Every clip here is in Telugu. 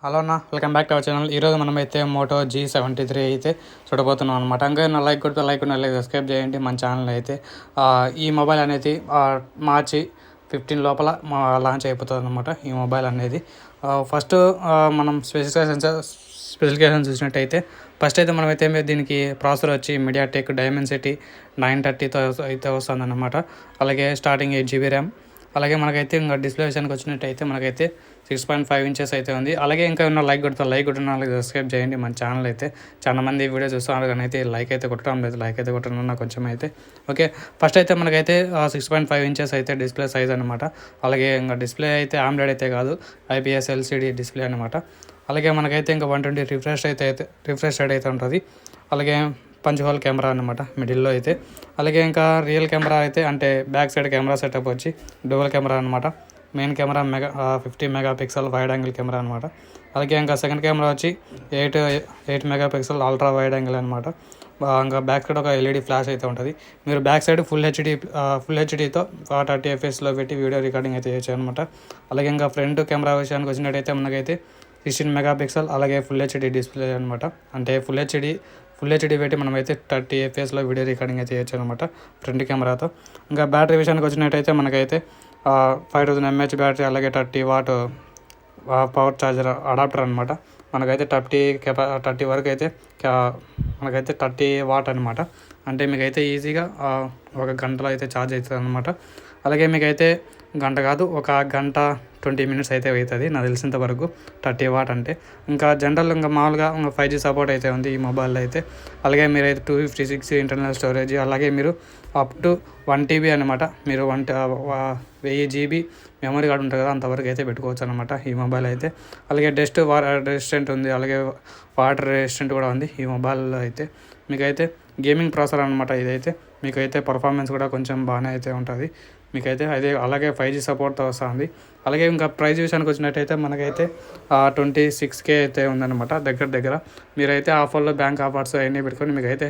హలో అన్న, welcome back to our channel. ఈరోజు మనమైతే మోటో G73 అయితే చూడబోతున్నాం అనమాట. ఇంకా నా లైక్ కొడితే లైక్ ఉన్న సబ్స్క్రైబ్ చేయండి మన ఛానల్ అయితే. ఈ మొబైల్ అనేది మార్చి 15 లోపల లాంచ్ అయిపోతుంది అనమాట ఈ మొబైల్ అనేది. ఫస్ట్ మనం స్పెసిఫికేషన్ చూసినట్టయితే ఫస్ట్ అయితే మనమైతే దీనికి ప్రాసెసర్ వచ్చి మీడియాటెక్ డైమెన్సిటీ 930తో అయితే వస్తుంది అనమాట. అలాగే స్టార్టింగ్ 8GB ర్యామ్. అలాగే మనకైతే ఇంకా డిస్ప్లే విషయానికి వచ్చినట్టయితే మనకైతే 6.5 ఇంచెస్ అయితే ఉంది. అలాగే ఇంకా ఉన్న లైక్ కొట్టిన సబ్స్క్రైబ్ చేయండి మన ఛానల్ అయితే. చాలా మంది వీడియో చూస్తున్నారు కానీ అయితే లైక్ అయితే కొట్టడం లేదు. లైక్ అయితే కొట్టడం నాకు కొంచెం అయితే ఓకే. ఫస్ట్ అయితే మనకైతే 6.5 ఇంచెస్ అయితే డిస్ప్లే సైజ్ అనమాట. అలాగే ఇంకా డిస్ప్లే అయితే ఆమ్లెడ్ అయితే కాదు, IPS LCD డిస్ప్లే అనమాట. అలాగే మనకైతే ఇంకా 120 రిఫ్రెష్ రేట్ అయితే ఉంటుంది. అలాగే పంచ్ హోల్ కెమెరా అనమాట మిడిల్లో అయితే. అలాగే ఇంకా రియల్ కెమెరా అయితే అంటే బ్యాక్ సైడ్ కెమెరా సెటప్ వచ్చి డ్యువల్ కెమెరా అనమాట. Main camera 50 megapixel wide angle camera అనమాట. అలాగే ఇంకా సెకండ్ కెమెరా వచ్చి 8 మెగాపిక్సెల్ అల్ట్రా వైడ్ యాంగిల్ అనమాట. ఇంకా బ్యాక్ సైడ్ ఒక LED ఫ్లాష్ అయితే ఉంటుంది. మీరు బ్యాక్ సైడ్ ఫుల్ హెచ్డీతో 30 fps పెట్టి వీడియో రికార్డింగ్ అయితే చేయొచ్చు అనమాట. అలాగే ఇంకా ఫ్రంట్ కెమెరా విషయానికి వచ్చినట్టయితే మనకైతే 16 మెగాపిక్సెల్ అలాగే ఫుల్ హెచ్డీ డిస్ప్లే అనమాట. అంటే ఫుల్ హెచ్డీ పెట్టి మనమైతే 30 fps వీడియో రికార్డింగ్ అయితే చేయొచ్చు అనమాట ఫ్రంట్ కెమెరాతో. ఇంకా బ్యాటరీ విషయానికి వచ్చినట్టయితే మనకైతే 5000 mAh బ్యాటరీ, అలాగే 30 వాట్ పవర్ ఛార్జర్ అడాప్టర్ అనమాట. మనకైతే 30 వరకు అయితే మనకైతే 30 వాట్ అనమాట. అంటే మీకైతే ఈజీగా ఒక గంటలో అయితే ఛార్జ్ అవుతుంది అనమాట. అలాగే మీకైతే గంట కాదు, ఒక గంట 20 minutes అయితే అవుతుంది నాకు తెలిసినంత వరకు 30 వాట్ అంటే. ఇంకా జనరల్ ఇంకా మామూలుగా 5G సపోర్ట్ అయితే ఉంది ఈ మొబైల్లో అయితే. అలాగే మీరైతే 256 ఇంటర్నల్ స్టోరేజ్, అలాగే మీరు అప్ టు 1 TB అనమాట. మీరు 1000 GB మెమరీ కార్డు ఉంటుంది కదా, అంతవరకు అయితే పెట్టుకోవచ్చు అనమాట ఈ మొబైల్ అయితే. అలాగే డస్ట్ రెసిస్టెంట్ ఉంది, అలాగే వాటర్ రెసిస్టెంట్ కూడా ఉంది ఈ మొబైల్లో అయితే. మీకైతే గేమింగ్ ప్రాసెసర్ అనమాట ఇదైతే. మీకైతే పర్ఫార్మెన్స్ కూడా కొంచెం బాగానే అయితే ఉంటుంది మీకైతే. అదే అలాగే 5G సపోర్ట్తో వస్తుంది. అలాగే ఇంకా ప్రైస్ విషయానికి వచ్చినట్టయితే మనకైతే 26K అయితే ఉందన్నమాట దగ్గర. మీరైతే ఆఫర్లో బ్యాంక్ ఆఫర్స్ అవన్నీ పెట్టుకొని మీకైతే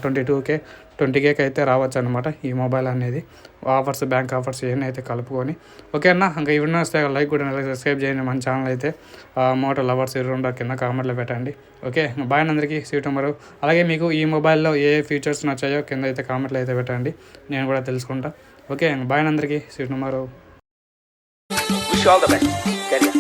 20K అయితే రావచ్చు అనమాట ఈ మొబైల్ అనేది. ఆఫర్స్ బ్యాంక్ ఆఫర్స్ ఇవన్నీ అయితే కలుపుకొని ఓకే అన్న. ఇంకా ఇవన్నీ వస్తే లైక్ కూడా సబ్స్క్రైబ్ చేయండి మన ఛానల్ అయితే. మోటో లవర్స్ ఇరుండో కింద కామెంట్లో పెట్టండి. ఓకే, బాయ్ అందరికీ. సీటమరు. అలాగే మీకు ఈ మొబైల్లో ఏ ఫీచర్స్ నచ్చాయో కింద అయితే కామెంట్లో అయితే పెట్టండి, నేను కూడా తెలుసుకుంటా. ఓకే, బాయ్ అందరికీ. సీటమరు. Wish you all the best. Carry on.